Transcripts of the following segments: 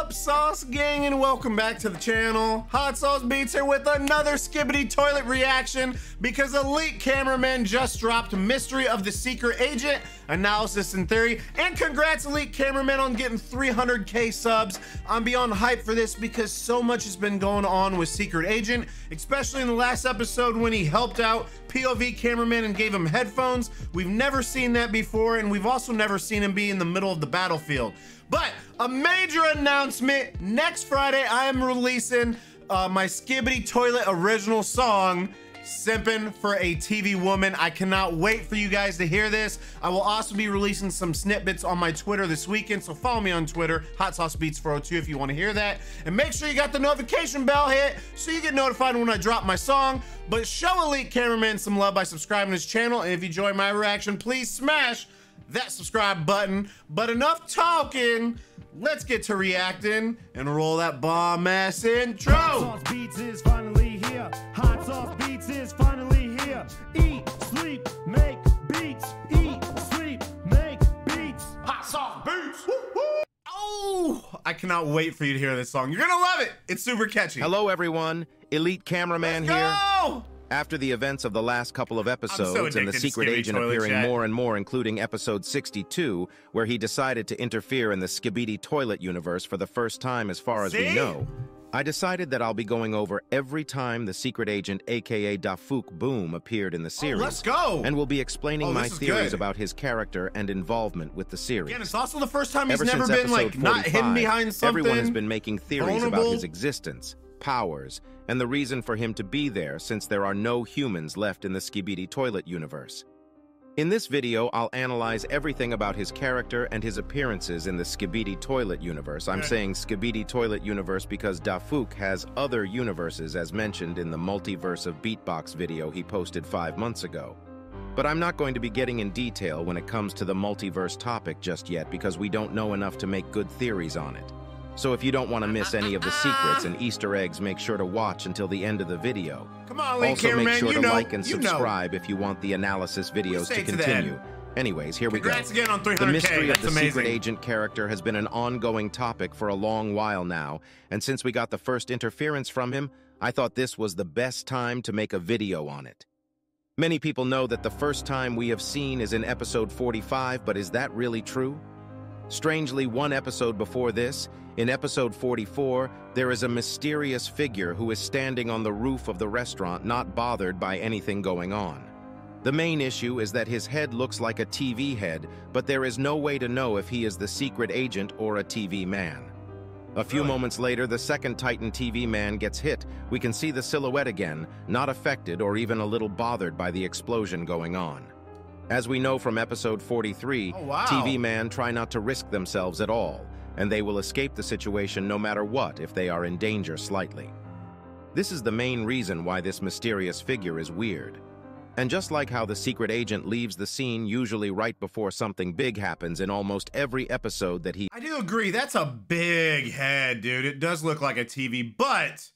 up, Sauce Gang, and welcome back to the channel. Hot Sauce Beats here with another Skibidi Toilet reaction because Elite Cameraman just dropped Mystery of the Secret Agent, Analysis and Theory, and congrats Elite Cameraman on getting 300k subs. I'm beyond hyped for this because so much has been going on with Secret Agent, especially in the last episode when he helped out POV Cameraman and gave him headphones. We've never seen that before, and we've also never seen him be in the middle of the battlefield. But a major announcement, next Friday I am releasing my Skibidi Toilet original song, Simpin' for a TV Woman. I cannot wait for you guys to hear this. I will also be releasing some snippets on my Twitter this weekend, so follow me on Twitter, Hot Sauce Beats 402 if you want to hear that. And make sure you got the notification bell hit so you get notified when I drop my song. But show Elite Cameraman some love by subscribing to his channel, and if you enjoy my reaction, please smash that subscribe button. But enough talking, let's get to reacting and roll that bomb ass intro. Hot Sauce Beats is finally here. Hot Sauce Beats is finally here. Eat, sleep, make beats. Eat, sleep, make beats. Hot Sauce Beats. Woo, woo. Oh, I cannot wait for you to hear this song. You're gonna love it. It's super catchy. Hello everyone, Elite Cameraman Let's here. go! After the events of the last couple of episodes and the secret agent appearing more and more, including episode 62, where he decided to interfere in the Skibidi Toilet universe for the first time as far as we know, I decided that I'll be going over every time the secret agent aka Dafuk Boom appeared in the series. Let's go! And we'll be explaining my theories about his character and involvement with the series. Again, it's also the first time he's Ever never since been like not hidden behind something. Everyone has been making theories vulnerable about his existence, powers, and the reason for him to be there since there are no humans left in the Skibidi Toilet universe. In this video, I'll analyze everything about his character and his appearances in the Skibidi Toilet universe. I'm saying Skibidi Toilet universe because Dafuk has other universes as mentioned in the Multiverse of Beatbox video he posted 5 months ago. But I'm not going to be getting in detail when it comes to the multiverse topic just yet because we don't know enough to make good theories on it. So if you don't want to miss any of the secrets and Easter eggs, make sure to watch until the end of the video. Come on, Elite Also, make sure to like and you subscribe if you want the analysis videos to continue. Anyways, here we go. Congrats again on 300K. The mystery of the amazing. secret agent character has been an ongoing topic for a long while now, and since we got the first interference from him, I thought this was the best time to make a video on it. Many people know that the first time we have seen is in episode 45, but is that really true? Strangely, one episode before this, in episode 44, there is a mysterious figure who is standing on the roof of the restaurant, not bothered by anything going on. The main issue is that his head looks like a TV head, but there is no way to know if he is the secret agent or a TV man. A few moments later, the second Titan TV man gets hit. We can see the silhouette again, not affected or even a little bothered by the explosion going on. As we know from episode 43, TV man try not to risk themselves at all, and they will escape the situation no matter what if they are in danger slightly. This is the main reason why this mysterious figure is weird. And just like how the secret agent leaves the scene usually right before something big happens in almost every episode that he... I do agree, that's a big head, dude. It does look like a TV, but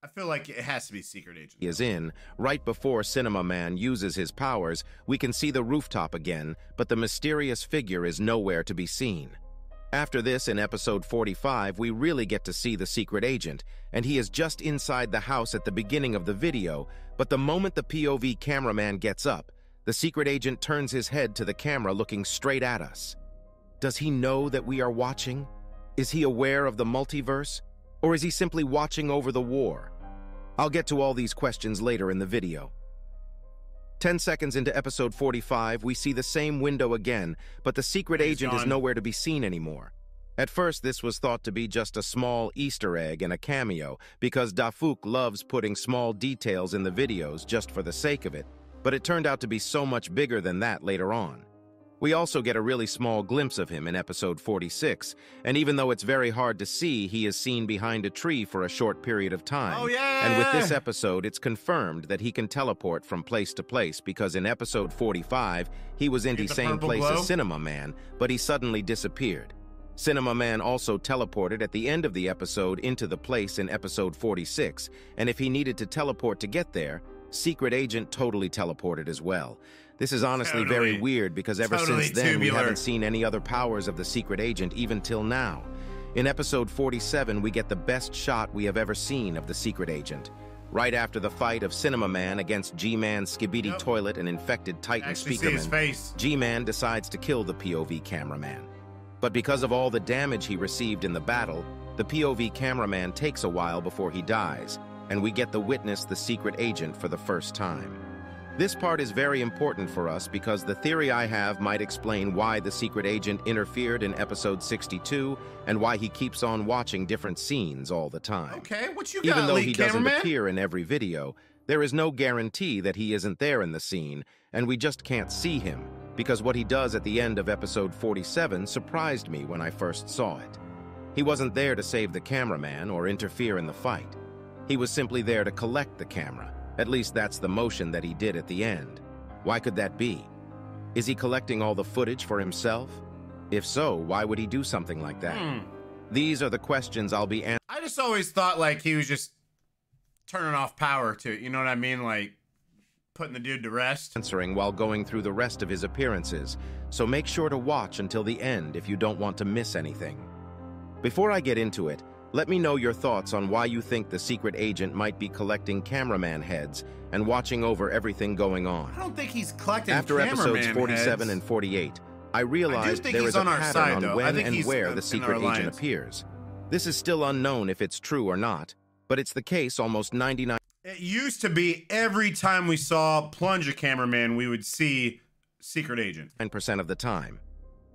I feel like it has to be secret agent. Is in, right before Cinema Man uses his powers, we can see the rooftop again, but the mysterious figure is nowhere to be seen. After this, in episode 45, we really get to see the secret agent, and he is just inside the house at the beginning of the video, but the moment the POV cameraman gets up, the secret agent turns his head to the camera looking straight at us. Does he know that we are watching? Is he aware of the multiverse? Or is he simply watching over the war? I'll get to all these questions later in the video. 10 seconds into episode 45, we see the same window again, but the secret agent is nowhere to be seen anymore. At first, this was thought to be just a small Easter egg and a cameo, because Dafuk loves putting small details in the videos just for the sake of it, but it turned out to be so much bigger than that later on. We also get a really small glimpse of him in episode 46, and even though it's very hard to see, he is seen behind a tree for a short period of time. Oh, yeah! And with this episode, it's confirmed that he can teleport from place to place, because in episode 45, he was in the same place as Cinema Man, but he suddenly disappeared. Cinema Man also teleported at the end of the episode into the place in episode 46, and if he needed to teleport to get there, Secret Agent totally teleported as well. This is honestly very weird because ever since then we haven't seen any other powers of the secret agent even till now. In episode 47, we get the best shot we have ever seen of the secret agent. Right after the fight of Cinema Man against G-Man's Skibidi Toilet and infected Titan Speakerman, G-Man decides to kill the POV cameraman. But because of all the damage he received in the battle, the POV cameraman takes a while before he dies, and we get to witness the secret agent for the first time. This part is very important for us because the theory I have might explain why the secret agent interfered in episode 62 and why he keeps on watching different scenes all the time. Okay, what you got, Even though he doesn't cameraman? appear in every video, there is no guarantee that he isn't there in the scene, and we just can't see him, because what he does at the end of episode 47 surprised me when I first saw it. He wasn't there to save the cameraman or interfere in the fight. He was simply there to collect the camera. At least that's the motion that he did at the end. Why could that be? Is he collecting all the footage for himself? If so, why would he do something like that? These are the questions I'll be answering. I just always thought like he was just turning off power to it, you know what I mean? Like putting the dude to rest. Answering while going through the rest of his appearances, so make sure to watch until the end if you don't want to miss anything. Before I get into it, let me know your thoughts on why you think the secret agent might be collecting cameraman heads and watching over everything going on. I don't think he's collecting After episodes 47 heads. and 48, I realized there is a pattern on when and where the secret agent appears. This is still unknown if it's true or not, but it's the case almost 99%. It used to be every time we saw plunger cameraman, we would see secret agent. 9% of the time.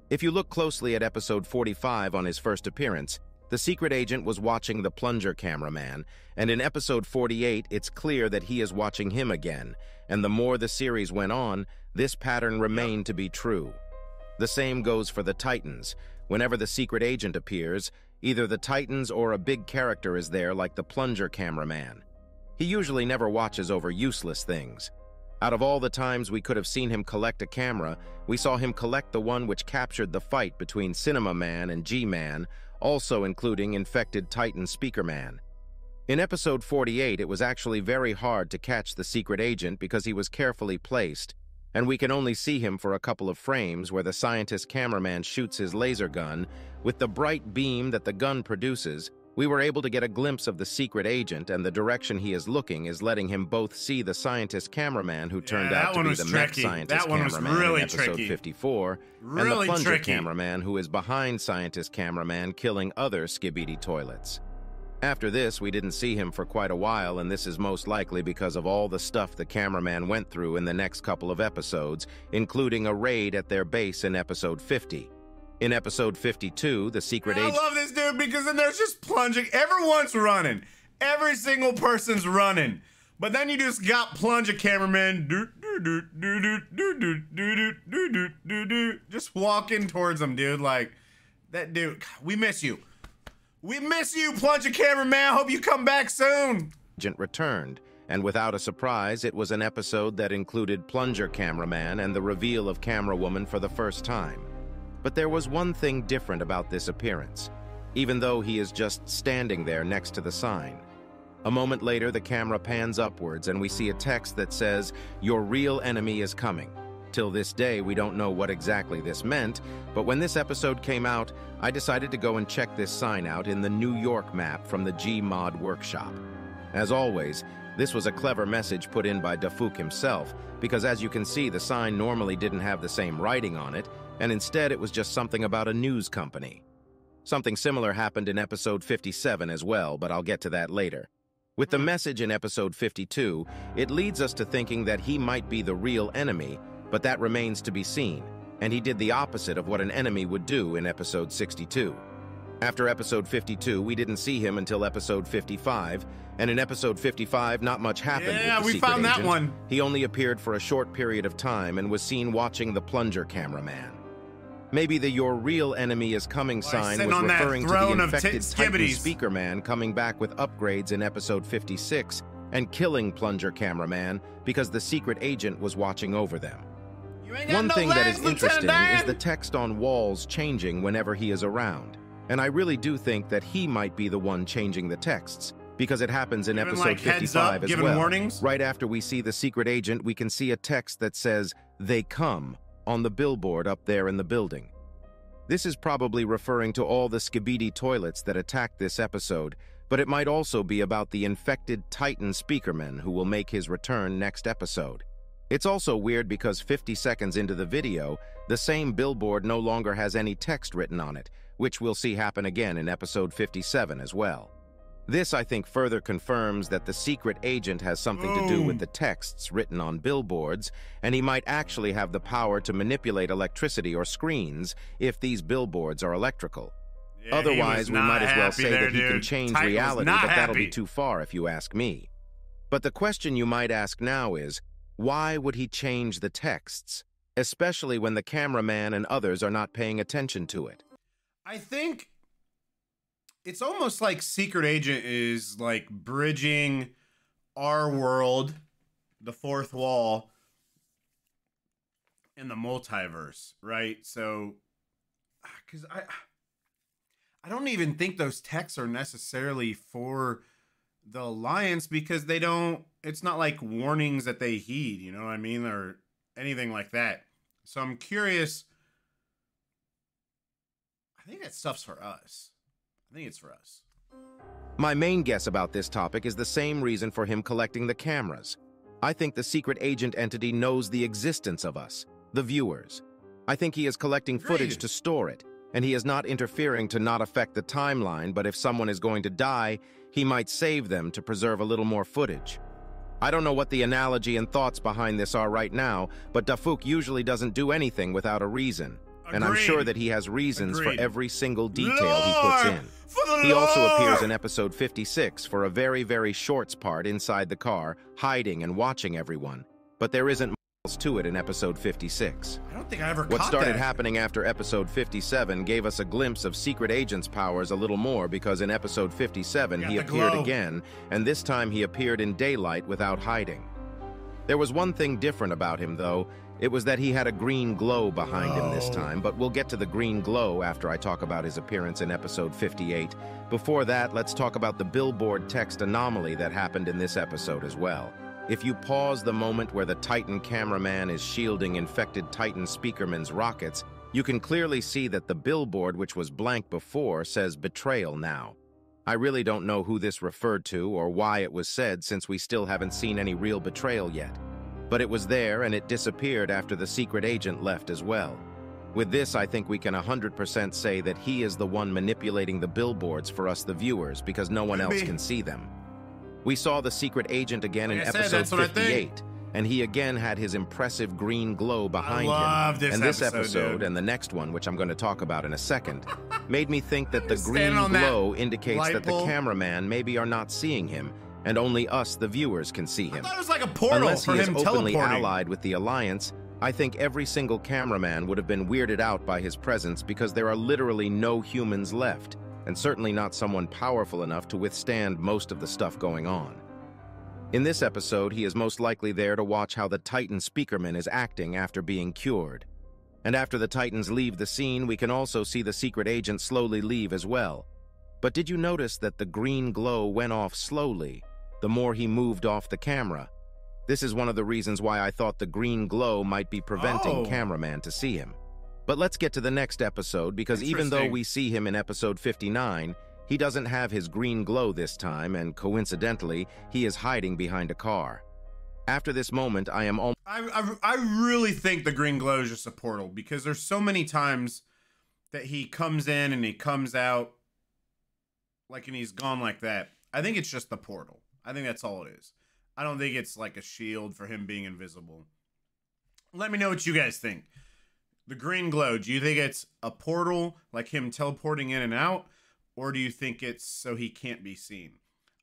If you look closely at episode 45 on his first appearance, the secret agent was watching the plunger cameraman, and in episode 48, it's clear that he is watching him again, and the more the series went on, this pattern remained to be true. The same goes for the Titans. Whenever the secret agent appears, either the Titans or a big character is there like the plunger cameraman. He usually never watches over useless things. Out of all the times we could have seen him collect a camera, we saw him collect the one which captured the fight between Cinema Man and G-Man, also including infected Titan Speakerman. In episode 48, it was actually very hard to catch the secret agent because he was carefully placed, and we can only see him for a couple of frames where the scientist cameraman shoots his laser gun. With the bright beam that the gun produces, we were able to get a glimpse of the secret agent, and the direction he is looking is letting him both see the scientist cameraman who turned out to be the mech scientist cameraman in episode 54, and the plunger cameraman who is behind scientist cameraman killing other Skibidi toilets. After this, we didn't see him for quite a while, and this is most likely because of all the stuff the cameraman went through in the next couple of episodes, including a raid at their base in episode 50. In episode 52, the secret agent... I love this dude because then there's just plunging. Everyone's running. Every single person's running. But then you just got plunger cameraman just walking towards them, dude. Like, that dude, we miss you. We miss you, plunger cameraman. Hope you come back soon. Agent returned, and without a surprise, it was an episode that included plunger cameraman and the reveal of camera woman for the first time. But there was one thing different about this appearance, even though he is just standing there next to the sign. A moment later, the camera pans upwards and we see a text that says, "Your real enemy is coming." Till this day, we don't know what exactly this meant, but when this episode came out, I decided to go and check this sign out in the New York map from the Gmod workshop. As always, this was a clever message put in by Dafuk himself, because as you can see, the sign normally didn't have the same writing on it, and instead it was just something about a news company. Something similar happened in episode 57 as well, but I'll get to that later. With the message in episode 52, it leads us to thinking that he might be the real enemy, but that remains to be seen, and he did the opposite of what an enemy would do in episode 62. After episode 52, we didn't see him until episode 55, and in episode 55, not much happened with the secret agent. Yeah, we found that one. He only appeared for a short period of time and was seen watching the plunger cameraman. Maybe the "your real enemy is coming" sign was referring to the infected Titan Speakerman coming back with upgrades in episode 56 and killing plunger cameraman because the secret agent was watching over them. One thing that is interesting is the text on walls changing whenever he is around, and I really do think that he might be the one changing the texts, because it happens in Giving, episode like, heads 55 up, as giving well. warnings? Right after we see the secret agent, we can see a text that says, "They come," on the billboard up there in the building. This is probably referring to all the Skibidi toilets that attacked this episode, but it might also be about the infected Titan speakerman who will make his return next episode. It's also weird because 50 seconds into the video, the same billboard no longer has any text written on it, which we'll see happen again in episode 57 as well. This, I think, further confirms that the secret agent has something to do with the texts written on billboards, and he might actually have the power to manipulate electricity or screens if these billboards are electrical. Yeah, Otherwise, we might as well say that he can change Titan was reality, not but that'll be happy. too far if you ask me. But the question you might ask now is, why would he change the texts, especially when the cameraman and others are not paying attention to it? I think it's almost like Secret Agent is like bridging our world, the fourth wall, and the multiverse, right? So, because I don't even think those texts are necessarily for the Alliance, because they don't, it's not like warnings that they heed, you know what I mean? Or anything like that. So I'm curious. I think that stuff's for us. I think it's for us. My main guess about this topic is the same reason for him collecting the cameras. I think the secret agent entity knows the existence of us, the viewers. I think he is collecting footage to store it, and he is not interfering to not affect the timeline, but if someone is going to die, he might save them to preserve a little more footage. I don't know what the analogy and thoughts behind this are right now, but Dafuk usually doesn't do anything without a reason. And I'm sure that he has reasons for every single detail he puts in. He also appears in episode 56 for a very, very short part inside the car, hiding and watching everyone. But there isn't much else to it in episode 56. I don't think I ever What caught started that. happening after episode 57 gave us a glimpse of Secret Agent's powers a little more, because in episode 57 he appeared again, and this time he appeared in daylight without hiding. There was one thing different about him, though. It was that he had a green glow behind him this time, but we'll get to the green glow after I talk about his appearance in episode 58. Before that, let's talk about the billboard text anomaly that happened in this episode as well. If you pause the moment where the Titan cameraman is shielding infected Titan speakerman's rockets, you can clearly see that the billboard, which was blank before, says "Betrayal" now. I really don't know who this referred to or why it was said, since we still haven't seen any real betrayal yet. But it was there, and it disappeared after the secret agent left as well. With this, I think we can 100% say that he is the one manipulating the billboards for us, the viewers, because no one else can see them. We saw the secret agent again in episode 58, and he again had his impressive green glow behind him. And this episode and the next one, which I'm going to talk about in a second, made me think that the green glow indicates that the cameraman maybe are not seeing him, and only us, the viewers, can see him. I thought it was like a portal. Unless he for is him openly teleporting. allied with the Alliance, I think every single cameraman would have been weirded out by his presence, because there are literally no humans left, and certainly not someone powerful enough to withstand most of the stuff going on. In this episode, he is most likely there to watch how the Titan speakerman is acting after being cured. And after the Titans leave the scene, we can also see the secret agent slowly leave as well. But did you notice that the green glow went off slowly the more he moved off the camera? This is one of the reasons why I thought the green glow might be preventing cameraman to see him. But let's get to the next episode, because even though we see him in episode 59, he doesn't have his green glow this time, and coincidentally, he is hiding behind a car. After this moment, I really think the green glow is just a portal, because there's so many times that he comes in and he comes out, like, and he's gone like that. I think it's just the portal. I think that's all it is. I don't think it's like a shield for him being invisible. Let me know what you guys think. The green glow, do you think it's a portal, like him teleporting in and out? Or do you think it's so he can't be seen?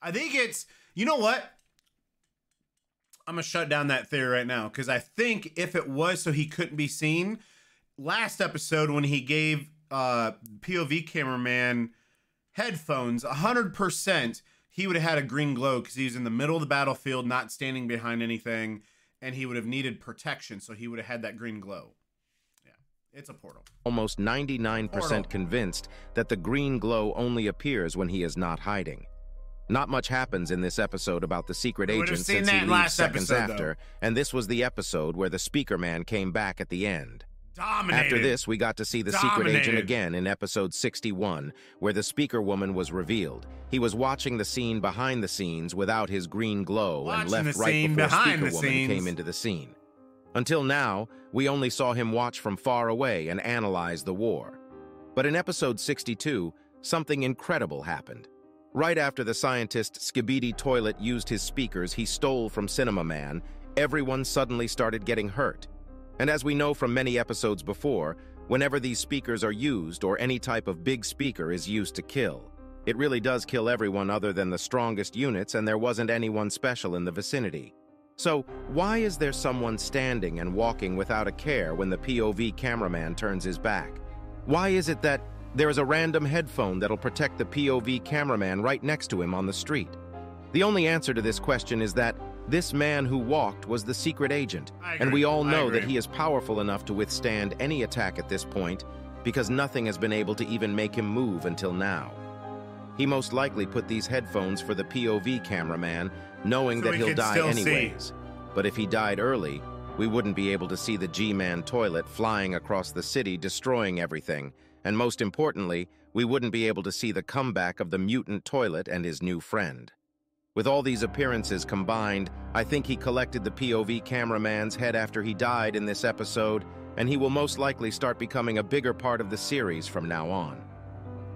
I think it's, you know what? I'm going to shut down that theory right now, because I think if it was so he couldn't be seen, last episode when he gave POV cameraman headphones, 100%, he would have had a green glow, because he was in the middle of the battlefield, not standing behind anything, and he would have needed protection, so he would have had that green glow. Yeah, it's a portal. Almost 99% convinced that the green glow only appears when he is not hiding. Not much happens in this episode about the secret agent since he leaves last seconds episode, after, and this was the episode where the speaker man came back at the end. Dominated. After this, we got to see the secret agent again in episode 61, where the speaker woman was revealed. He was watching the scene behind the scenes without his green glow and left right before speaker woman came into the scene. Until now, we only saw him watch from far away and analyze the war. But in episode 62, something incredible happened. Right after the scientist Skibidi Toilet used his speakers he stole from Cinema Man, everyone suddenly started getting hurt. And as we know from many episodes before, whenever these speakers are used or any type of big speaker is used to kill, it really does kill everyone other than the strongest units, and there wasn't anyone special in the vicinity. So why is there someone standing and walking without a care when the POV cameraman turns his back? Why is it that there is a random headphone that'll protect the POV cameraman right next to him on the street? The only answer to this question is that this man who walked was the secret agent, and we all know that he is powerful enough to withstand any attack at this point because nothing has been able to even make him move until now. He most likely put these headphones for the POV cameraman, knowing that he'll die anyways. But if he died early, we wouldn't be able to see the G-Man toilet flying across the city, destroying everything, and most importantly, we wouldn't be able to see the comeback of the mutant toilet and his new friend. With all these appearances combined, I think he collected the POV cameraman's head after he died in this episode, and he will most likely start becoming a bigger part of the series from now on.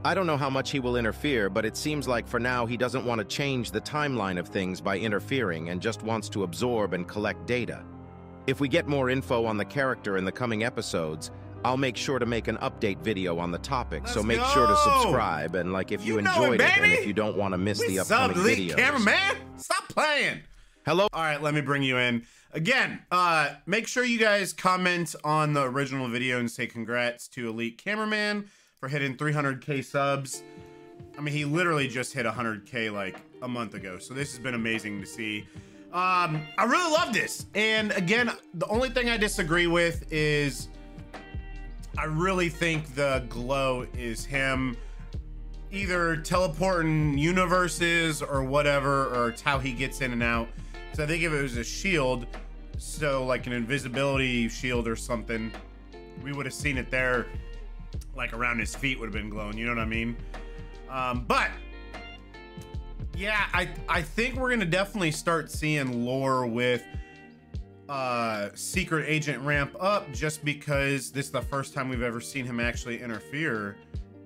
I don't know how much he will interfere, but it seems like for now he doesn't want to change the timeline of things by interfering and just wants to absorb and collect data. If we get more info on the character in the coming episodes, I'll make sure to make an update video on the topic, so make sure to subscribe and like if you enjoyed it and if you don't want to miss the upcoming videos. Cameraman, stop playing. Hello. All right, let me bring you in. Again, make sure you guys comment on the original video and say congrats to Elite Cameraman for hitting 300K subs. I mean, he literally just hit 100K like a month ago, so this has been amazing to see. I really love this. And again, the only thing I disagree with is I really think the glow is him either teleporting universes or whatever, or it's how he gets in and out. So I think if it was a shield, so like an invisibility shield or something, we would have seen it there, like around his feet would have been glowing, you know what I mean? But yeah, I think we're gonna definitely start seeing lore with secret agent ramp up, just because this is the first time we've ever seen him actually interfere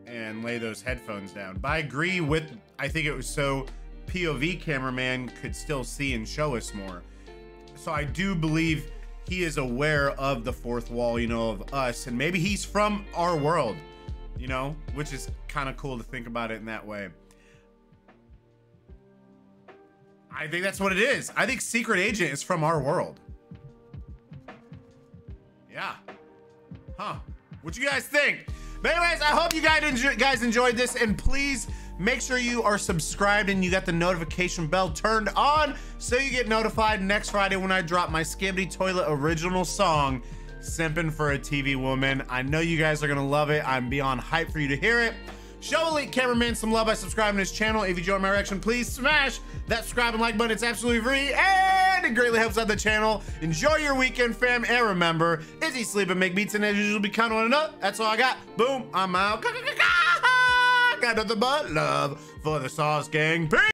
and lay those headphones down. But I agree with, I think it was so POV cameraman could still see and show us more. So I do believe he is aware of the fourth wall, you know, of us, and maybe he's from our world, you know, which is kind of cool to think about it in that way. I think that's what it is. I think secret agent is from our world. Yeah. Huh. What you guys think? But anyways, I hope you guys enjoyed this, and please make sure you are subscribed and you got the notification bell turned on so you get notified next Friday when I drop my Skibidi Toilet original song, Simpin' for a TV Woman. I know you guys are gonna love it. I'm beyond hyped for you to hear it. Show Elite Cameraman some love by subscribing to his channel. If you enjoyed my reaction, please smash that subscribe and like button. It's absolutely free and it greatly helps out the channel. Enjoy your weekend, fam, and remember, easy sleep and make beats, and as usual, be kind on up. That's all I got. Boom, I'm out. Got nothing but love for the Sauce Gang. Peace.